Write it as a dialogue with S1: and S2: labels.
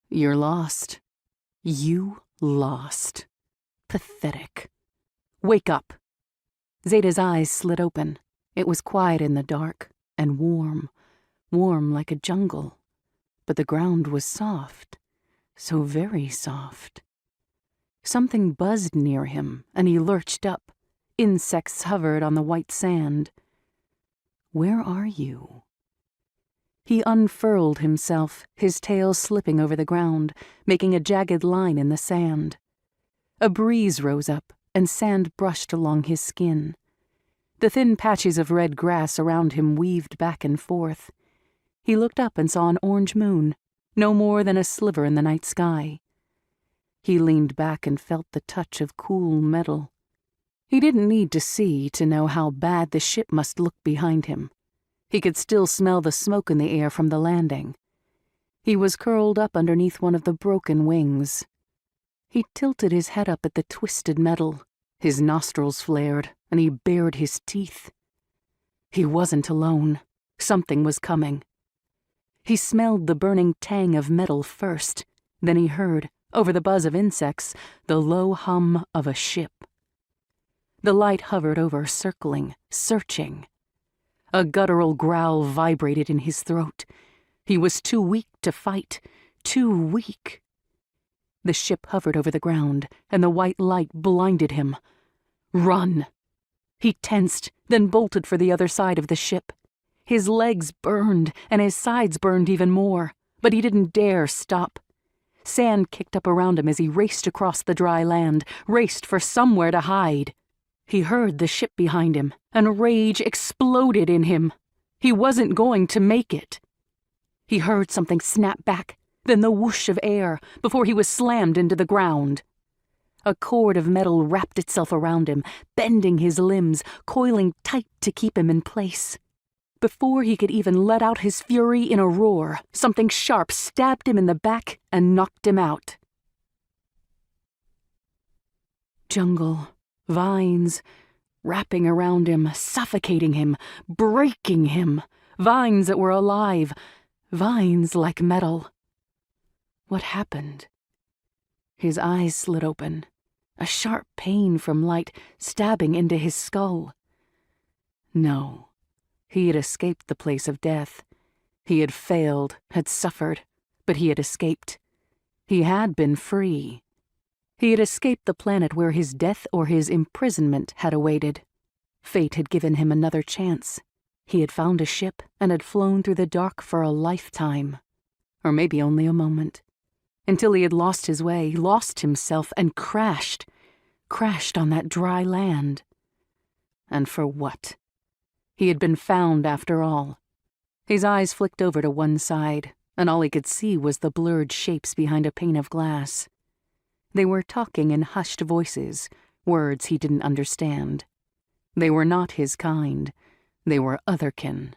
S1: You're lost. You lost. Pathetic. Wake up. Xeda's eyes slid open. It was quiet in the dark and warm like a jungle. But the ground was soft, so very soft. Something buzzed near him, and he lurched up. Insects hovered on the white sand. Where are you? He unfurled himself, his tail slipping over the ground, making a jagged line in the sand. A breeze rose up, and sand brushed along his skin. The thin patches of red grass around him weaved back and forth. He looked up and saw an orange moon, no more than a sliver in the night sky. He leaned back and felt the touch of cool metal. He didn't need to see to know how bad the ship must look behind him. He could still smell the smoke in the air from the landing. He was curled up underneath one of the broken wings. He tilted his head up at the twisted metal. His nostrils flared, and he bared his teeth. He wasn't alone. Something was coming. He smelled the burning tang of metal first. Then he heard, over the buzz of insects, the low hum of a ship. The light hovered over, circling, searching. A guttural growl vibrated in his throat. He was too weak to fight, too weak. The ship hovered over the ground, and the white light blinded him. Run! He tensed, then bolted for the other side of the ship. His legs burned, and his sides burned even more, but he didn't dare stop. Sand kicked up around him as he raced across the dry land, raced for somewhere to hide. He heard the ship behind him, and rage exploded in him. He wasn't going to make it. He heard something snap back, then the whoosh of air, before he was slammed into the ground. A cord of metal wrapped itself around him, bending his limbs, coiling tight to keep him in place. Before he could even let out his fury in a roar, something sharp stabbed him in the back and knocked him out. Jungle, vines, wrapping around him, suffocating him, breaking him. Vines that were alive, vines like metal. What happened? His eyes slid open, a sharp pain from light stabbing into his skull. No, he had escaped the place of death. He had failed, had suffered, but he had escaped. He had been free. He had escaped the planet where his death or his imprisonment had awaited. Fate had given him another chance. He had found a ship and had flown through the dark for a lifetime, or maybe only a moment, until he had lost his way, lost himself, and crashed on that dry land. And for what? He had been found after all. His eyes flicked over to one side, and all he could see was the blurred shapes behind a pane of glass. They were talking in hushed voices, words he didn't understand. They were not his kind. They were otherkin.